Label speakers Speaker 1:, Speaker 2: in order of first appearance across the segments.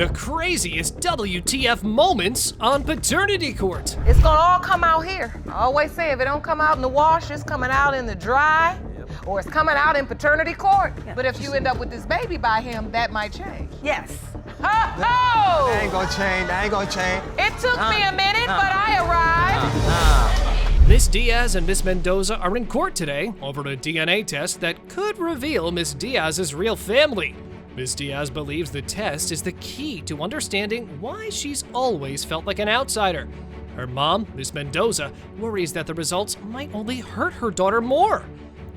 Speaker 1: The craziest WTF moments on paternity court.
Speaker 2: It's gonna all come out here. I always say if it don't come out in the wash, it's coming out in the dry, or it's coming out in paternity court. But if you end up with this baby by him, that might change.
Speaker 3: Yes.
Speaker 2: Ho ho!
Speaker 4: That ain't gonna change.
Speaker 2: It took me a minute, but I arrived.
Speaker 1: Miss Diaz and Miss Mendoza are in court today over a DNA test that could reveal Miss Diaz's real family. Miss Diaz believes the test is the key to understanding why she's always felt like an outsider. Her mom, Miss Mendoza, worries that the results might only hurt her daughter more.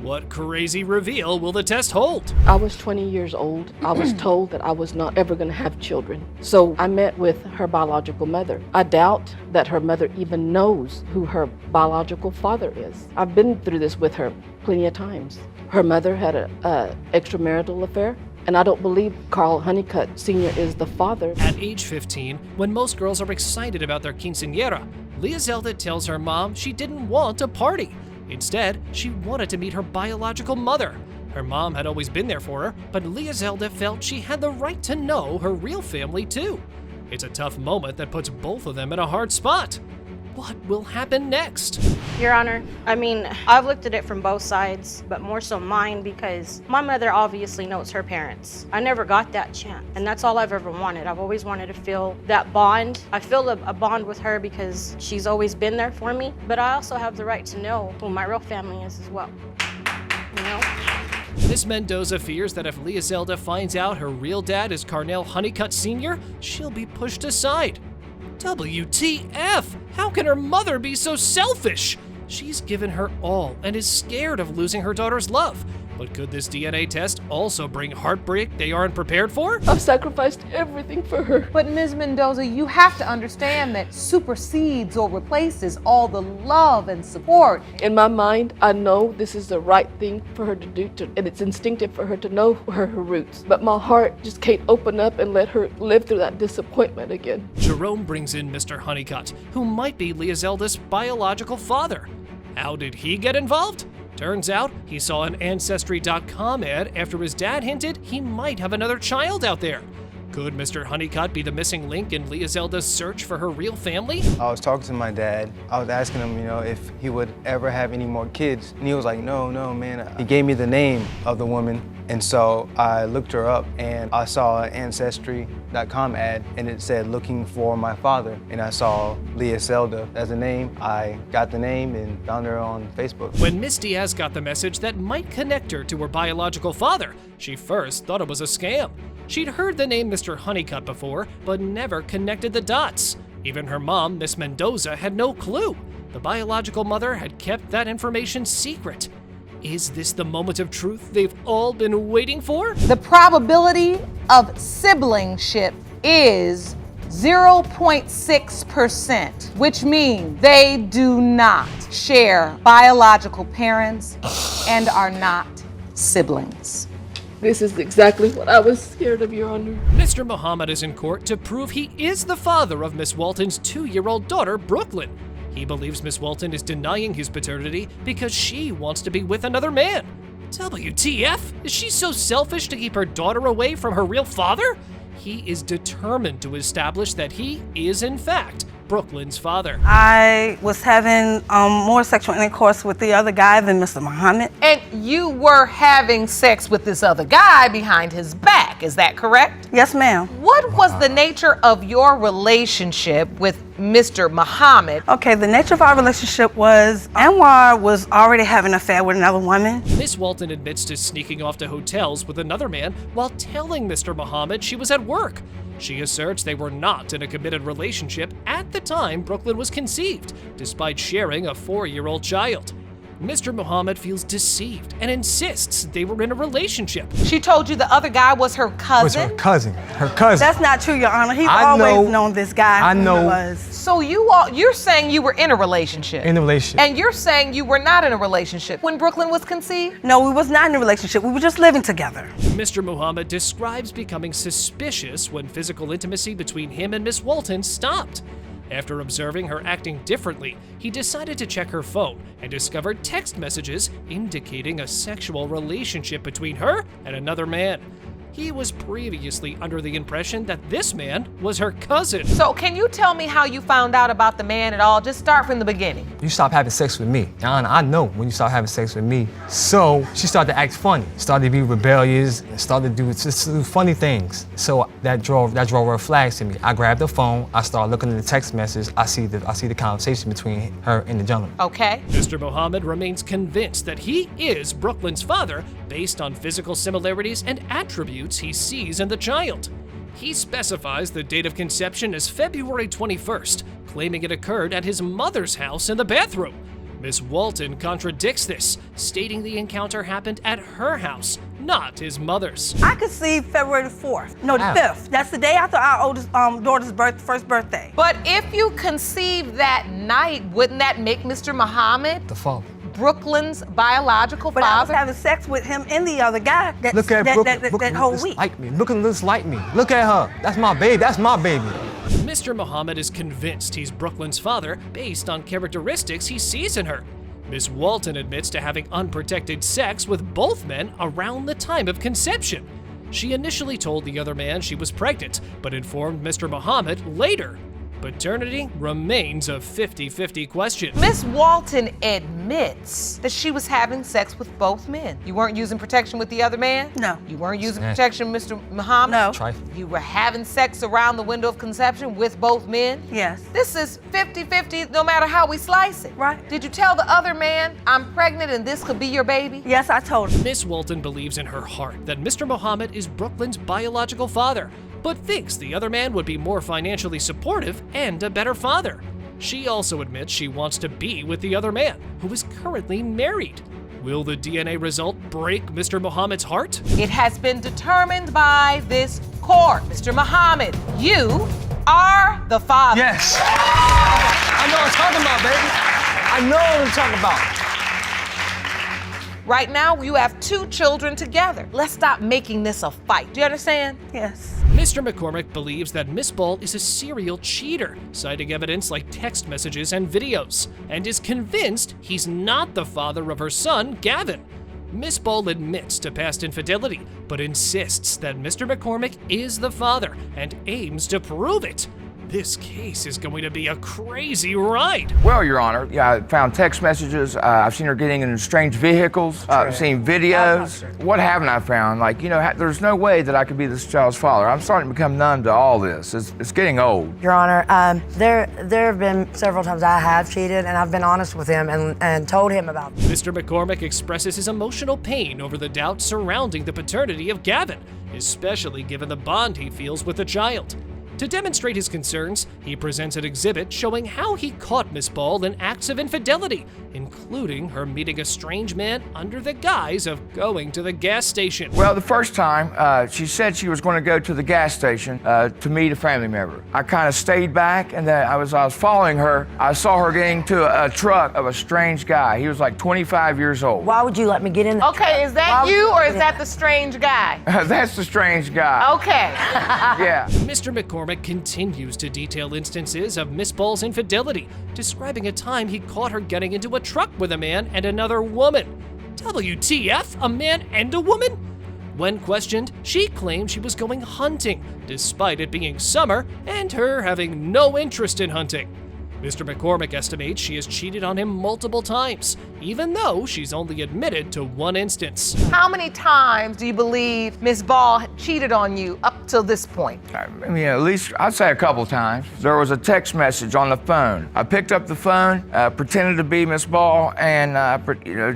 Speaker 1: What crazy reveal will the test hold?
Speaker 5: I was 20 years old. I was told that I was not ever going to have children. So I met with her biological mother. I doubt that her mother even knows who her biological father is. I've been through this with her plenty of times. Her mother had an extramarital affair, and I don't believe Carl Honeycutt Sr. is the father.
Speaker 1: At age 15, when most girls are excited about their quinceañera, Leah Zelda tells her mom she didn't want a party. Instead, she wanted to meet her biological mother. Her mom had always been there for her, but Leah Zelda felt she had the right to know her real family too. It's a tough moment that puts both of them in a hard spot. What will happen next?
Speaker 3: Your Honor, I've looked at it from both sides, but more so mine because my mother obviously knows her parents. I never got that chance, and that's all I've ever wanted. I've always wanted to feel that bond. I feel a bond with her because she's always been there for me, but I also have the right to know who my real family is as well, you know?
Speaker 1: Miss Mendoza fears that if Leah Zelda finds out her real dad is Carnell Honeycutt Sr., she'll be pushed aside. WTF! How can her mother be so selfish? She's given her all and is scared of losing her daughter's love. But could this DNA test also bring heartbreak they aren't prepared for?
Speaker 5: I've sacrificed everything for her.
Speaker 2: But Ms. Mendoza, you have to understand that supersedes or replaces all the love and support.
Speaker 5: In my mind, I know this is the right thing for her to do, and it's instinctive for her to know her roots. But my heart just can't open up and let her live through that disappointment again.
Speaker 1: Jerome brings in Mr. Honeycutt, who might be Leah Zelda's biological father. How did he get involved? Turns out he saw an Ancestry.com ad after his dad hinted he might have another child out there. Could Mr. Honeycutt be the missing link in Leah Zelda's search for her real family?
Speaker 4: I was talking to my dad. I was asking him, if he would ever have any more kids. And he was like, no, man. He gave me the name of the woman. And so I looked her up and I saw an Ancestry.com ad and it said, looking for my father. And I saw Leah Zelda as a name. I got the name and found her on Facebook.
Speaker 1: When Miss Diaz got the message that might connect her to her biological father, she first thought it was a scam. She'd heard the name Mr. Honeycutt before, but never connected the dots. Even her mom, Miss Mendoza, had no clue. The biological mother had kept that information secret. Is this the moment of truth they've all been waiting for?
Speaker 2: The probability of siblingship is 0.6%, which means they do not share biological parents and are not siblings.
Speaker 5: This is exactly what I was scared of, Your Honor.
Speaker 1: Mr. Muhammad is in court to prove he is the father of Miss Walton's 2-year-old daughter, Brooklyn. He believes Miss Walton is denying his paternity because she wants to be with another man. WTF? Is she so selfish to keep her daughter away from her real father? He is determined to establish that he is, in fact, Brooklyn's father.
Speaker 6: I was having more sexual intercourse with the other guy than Mr. Muhammad.
Speaker 2: And you were having sex with this other guy behind his back, is that correct?
Speaker 6: Yes, ma'am.
Speaker 2: What was the nature of your relationship with Mr. Muhammad?
Speaker 6: Okay, the nature of our relationship was Anwar was already having an affair with another woman.
Speaker 1: Miss Walton admits to sneaking off to hotels with another man while telling Mr. Muhammad she was at work. She asserts they were not in a committed relationship at the time Brooklyn was conceived, despite sharing a 4-year-old child. Mr. Muhammad feels deceived and insists they were in a relationship.
Speaker 2: She told you the other guy was her cousin?
Speaker 4: Was her cousin.
Speaker 6: That's not true, Your Honor. He's
Speaker 4: I
Speaker 6: always
Speaker 4: know-
Speaker 6: known this guy.
Speaker 4: I know.
Speaker 6: Who was.
Speaker 2: So you're saying you were in a relationship?
Speaker 4: In a relationship.
Speaker 2: And you're saying you were not in a relationship when Brooklyn was conceived?
Speaker 6: No, we was not in a relationship. We were just living together.
Speaker 1: Mr. Muhammad describes becoming suspicious when physical intimacy between him and Miss Walton stopped. After observing her acting differently, he decided to check her phone and discovered text messages indicating a sexual relationship between her and another man. He was previously under the impression that this man was her cousin.
Speaker 2: So can you tell me how you found out about the man at all? Just start from the beginning.
Speaker 7: You stopped having sex with me. Yana, I know when you stopped having sex with me. So she started to act funny, started to be rebellious, and started to do funny things. So that drove red flags to me. I grabbed the phone, I started looking at the text message, I see the conversation between her and the gentleman.
Speaker 2: Okay.
Speaker 1: Mr. Muhammad remains convinced that he is Brooklyn's father based on physical similarities and attributes he sees in the child. He specifies the date of conception as February 21st, claiming it occurred at his mother's house in the bathroom. Miss Walton contradicts this, stating the encounter happened at her house, not his mother's.
Speaker 6: I could see February the 4th. No, the 5th. That's the day after our oldest daughter's first birthday.
Speaker 2: But if you conceived that night, wouldn't that make Mr. Muhammad
Speaker 7: The father.
Speaker 2: Brooklyn's biological
Speaker 6: But I was
Speaker 2: father?
Speaker 6: having sex with him and the other guy
Speaker 7: Look at Brooklyn.
Speaker 6: that whole
Speaker 7: looks
Speaker 6: week.
Speaker 7: like me. Brooklyn looks like me. Look at her. That's my baby. That's my baby.
Speaker 1: Mr. Muhammad is convinced he's Brooklyn's father based on characteristics he sees in her. Miss Walton admits to having unprotected sex with both men around the time of conception. She initially told the other man she was pregnant, but informed Mr. Muhammad later. Paternity remains a 50-50 question.
Speaker 2: Miss Walton admits that she was having sex with both men. You weren't using protection with the other man?
Speaker 6: No.
Speaker 2: You weren't using
Speaker 7: Yeah.
Speaker 2: protection, Mr. Muhammad?
Speaker 6: No.
Speaker 7: Trifle.
Speaker 2: You were having sex around the window of conception with both men?
Speaker 6: Yes.
Speaker 2: This is 50-50 no matter how we slice it.
Speaker 6: Right.
Speaker 2: Did you tell the other man, I'm pregnant and this could be your baby?
Speaker 6: Yes, I told him.
Speaker 1: Miss Walton believes in her heart that Mr. Muhammad is Brooklyn's biological father, but thinks the other man would be more financially supportive and a better father. She also admits she wants to be with the other man, who is currently married. Will the DNA result break Mr. Muhammad's heart?
Speaker 2: It has been determined by this court. Mr. Muhammad, you are the father.
Speaker 7: Yes. I know what I'm talking about, baby. I know what I'm talking about.
Speaker 2: Right now, you have 2 children together. Let's stop making this a fight. Do you understand?
Speaker 6: Yes.
Speaker 1: Mr. McCormick believes that Miss Ball is a serial cheater, citing evidence like text messages and videos, and is convinced he's not the father of her son, Gavin. Miss Ball admits to past infidelity, but insists that Mr. McCormick is the father and aims to prove it. This case is going to be a crazy ride.
Speaker 8: Well, Your Honor, yeah, I found text messages. I've seen her getting in strange vehicles. I've seen videos. What haven't I found? Like, you know, there's no way that I could be this child's father. I'm starting to become numb to all this. It's getting old.
Speaker 9: Your Honor, there have been several times I have cheated, and I've been honest with him and told him about it.
Speaker 1: Mr. McCormick expresses his emotional pain over the doubt surrounding the paternity of Gavin, especially given the bond he feels with the child. To demonstrate his concerns, he presents an exhibit showing how he caught Miss Ball in acts of infidelity, including her meeting a strange man under the guise of going to the gas station.
Speaker 8: Well, the first time, she said she was going to go to the gas station to meet a family member. I kind of stayed back, and then I was following her. I saw her getting to a truck of a strange guy. He was like 25 years old.
Speaker 9: Why would you let me get in there?
Speaker 2: Okay, is that you or is that the strange guy?
Speaker 8: That's the strange guy.
Speaker 2: Okay.
Speaker 8: Yeah.
Speaker 1: Mr. McCormick continues to detail instances of Miss Ball's infidelity, describing a time he caught her getting into a truck with a man and another woman. WTF, a man and a woman? When questioned, she claimed she was going hunting, despite it being summer and her having no interest in hunting. Mr. McCormick estimates she has cheated on him multiple times, even though she's only admitted to one instance.
Speaker 2: How many times do you believe Miss Ball cheated on you up till this point?
Speaker 8: I mean, at least I'd say a couple times. There was a text message on the phone. I picked up the phone, pretended to be Miss Ball, and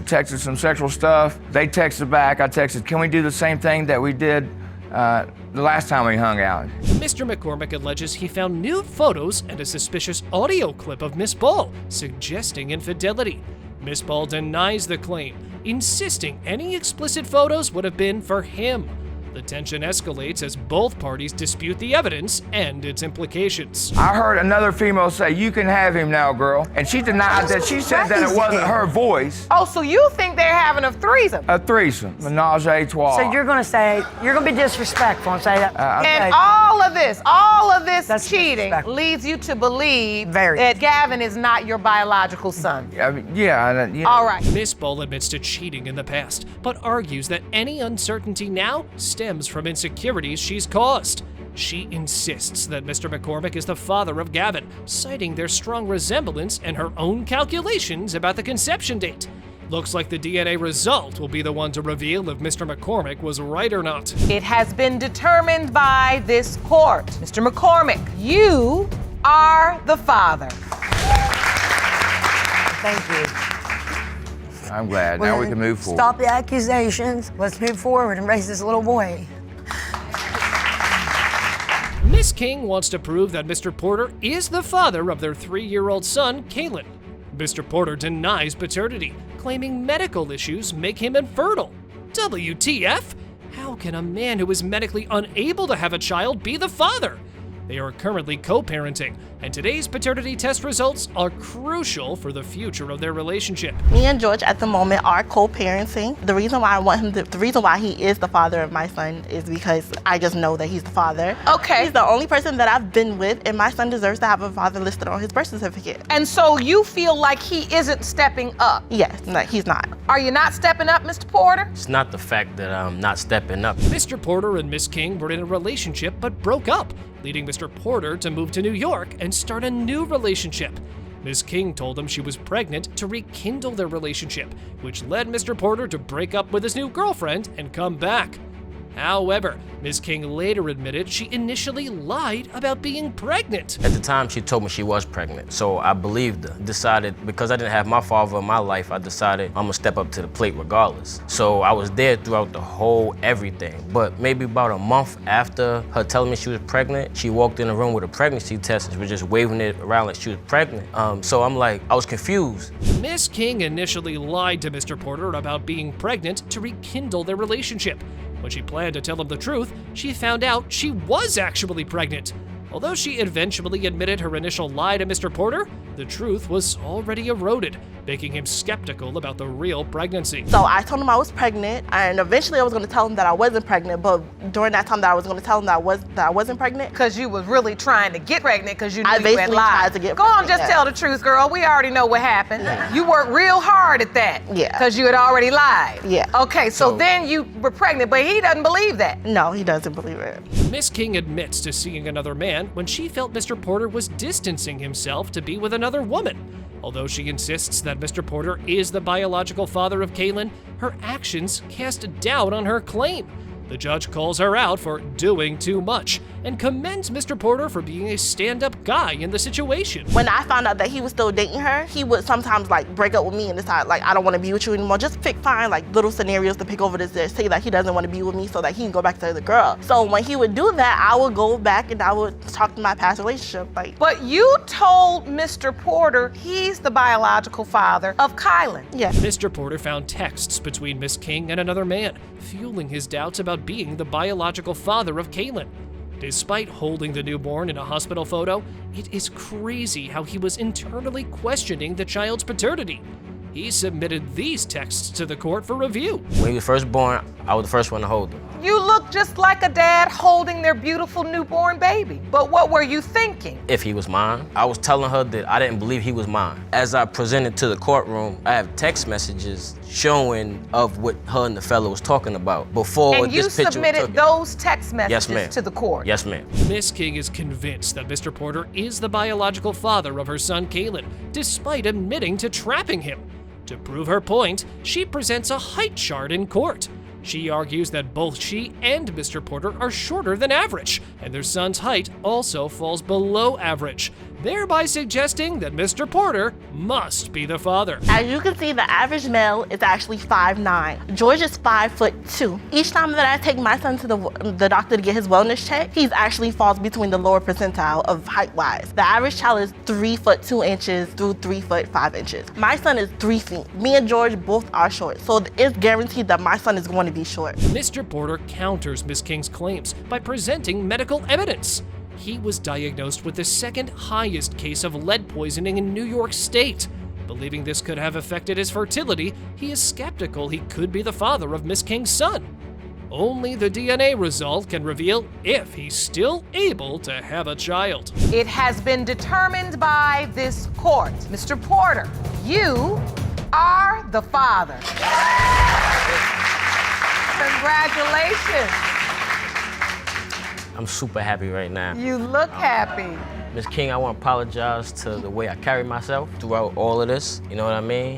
Speaker 8: texted some sexual stuff. They texted back. I texted, "Can we do the same thing that we did the last time we hung out?"
Speaker 1: Mr. McCormick alleges he found nude photos and a suspicious audio clip of Miss Ball, suggesting infidelity. Miss Ball denies the claim, insisting any explicit photos would have been for him. The tension escalates as both parties dispute the evidence and its implications.
Speaker 8: I heard another female say, "You can have him now, girl." And she denied that. She said that it wasn't her voice.
Speaker 2: Oh, so you think they're having a threesome?
Speaker 8: A threesome. Menage a trois.
Speaker 9: So you're gonna be disrespectful and say that.
Speaker 2: And all of this
Speaker 9: That's
Speaker 2: cheating
Speaker 9: disrespectful.
Speaker 2: leads you to believe
Speaker 9: Very.
Speaker 2: that Gavin is not your biological son.
Speaker 8: I mean, yeah,
Speaker 2: All right.
Speaker 1: Miss Ball admits to cheating in the past, but argues that any uncertainty now stems from insecurities she's caused. She insists that Mr. McCormick is the father of Gavin, citing their strong resemblance and her own calculations about the conception date. Looks like the DNA result will be the one to reveal if Mr. McCormick was right or not.
Speaker 2: It has been determined by this court. Mr. McCormick, you are the father.
Speaker 9: Thank you.
Speaker 8: I'm glad. Now we can move forward.
Speaker 9: Stop the accusations. Let's move forward and raise this little boy.
Speaker 1: Miss King wants to prove that Mr. Porter is the father of their 3-year-old son, Kalen. Mr. Porter denies paternity, claiming medical issues make him infertile. WTF? How can a man who is medically unable to have a child be the father? They are currently co-parenting, and today's paternity test results are crucial for the future of their relationship.
Speaker 10: Me and George at the moment are co-parenting. The reason why I want him the reason why he is the father of my son is because I just know that he's the father.
Speaker 2: Okay.
Speaker 10: He's the only person that I've been with, and my son deserves to have a father listed on his birth certificate.
Speaker 2: And so you feel like he isn't stepping up.
Speaker 10: Yes, no, he's not.
Speaker 2: Are you not stepping up, Mr. Porter?
Speaker 11: It's not the fact that I'm not stepping up.
Speaker 1: Mr. Porter and Miss King were in a relationship but broke up, leading Mr. Porter to move to New York and start a new relationship. Miss King told him she was pregnant to rekindle their relationship, which led Mr. Porter to break up with his new girlfriend and come back. However, Miss King later admitted she initially lied about being pregnant.
Speaker 11: At the time, she told me she was pregnant, so I believed her. Decided, because I didn't have my father in my life, I decided I'm gonna step up to the plate regardless. So I was there throughout the whole everything. But maybe about a month after her telling me she was pregnant, she walked in the room with a pregnancy test and she was just waving it around like she was pregnant. So I'm like, I was confused.
Speaker 1: Miss King initially lied to Mr. Porter about being pregnant to rekindle their relationship. When she planned to tell him the truth, she found out she was actually pregnant. Although she eventually admitted her initial lie to Mr. Porter, the truth was already eroded, making him skeptical about the real pregnancy.
Speaker 10: So I told him I was pregnant, and eventually I was going to tell him that I wasn't pregnant. But during that time that I was going to tell him that I wasn't pregnant,
Speaker 2: Because you was really trying to get pregnant because you knew
Speaker 10: I
Speaker 2: you had
Speaker 10: basically
Speaker 2: lied.
Speaker 10: tried to get
Speaker 2: Go on,
Speaker 10: pregnant,
Speaker 2: just
Speaker 10: yeah.
Speaker 2: tell the truth, girl. We already know what happened. You worked real hard at that.
Speaker 10: Yeah.
Speaker 2: Because you had already lied.
Speaker 10: Yeah.
Speaker 2: Okay, so then you were pregnant, but he doesn't believe that.
Speaker 10: no, he doesn't believe it.
Speaker 1: Miss King admits to seeing another man when she felt Mr. Porter was distancing himself to be with another woman. Although she insists that Mr. Porter is the biological father of Kalen, her actions cast doubt on her claim. The judge calls her out for doing too much and commends Mr. Porter for being a stand-up guy in the situation.
Speaker 10: When I found out that he was still dating her, he would sometimes like break up with me and decide like, I don't want to be with you anymore. Just find like little scenarios to pick over this, say that he doesn't want to be with me so that he can go back to the girl. So when he would do that, I would go back and I would talk to my past relationship. Like,
Speaker 2: But you told Mr. Porter he's the biological father of Kylan.
Speaker 10: yeah.
Speaker 1: Mr. Porter found texts between Miss King and another man, fueling his doubts about being the biological father of Kalen. Despite holding the newborn in a hospital photo, it is crazy how he was internally questioning the child's paternity. He submitted these texts to the court for review.
Speaker 11: When he was first born, I was the first one to hold him.
Speaker 2: You look just like a dad holding their beautiful newborn baby. But what were you thinking?
Speaker 11: If he was mine, I was telling her that I didn't believe he was mine. As I presented to the courtroom, I have text messages showing of what her and the fellow was talking about before
Speaker 2: And you
Speaker 11: this picture was
Speaker 2: submitted
Speaker 11: taken.
Speaker 2: those text messages
Speaker 11: ma'am.
Speaker 2: to the court.
Speaker 11: Yes, ma'am.
Speaker 1: Miss King is convinced that Mr. Porter is the biological father of her son Kalen, despite admitting to trapping him. To prove her point, she presents a height chart in court. She argues that both she and Mr. Porter are shorter than average, and their son's height also falls below average, thereby suggesting that Mr. Porter must be the father.
Speaker 10: As you can see, the average male is actually 5'9". George is 5'2". Each time that I take my son to the doctor to get his wellness check, he actually falls between the lower percentile of height-wise. The average child is 3'2" through 3'5". My son is 3 feet. Me and George both are short, so it's guaranteed that my son is going to be short.
Speaker 1: Mr. Porter counters Miss King's claims by presenting medical evidence. He was diagnosed with the second highest case of lead poisoning in New York State. Believing this could have affected his fertility, he is skeptical he could be the father of Miss King's son. Only the DNA result can reveal if he's still able to have a child.
Speaker 2: It has been determined by this court. Mr. Porter, you are the father. Congratulations.
Speaker 11: I'm super happy right now.
Speaker 2: You look happy.
Speaker 11: Ms. King, I want to apologize to the way I carry myself throughout all of this. You know what I mean?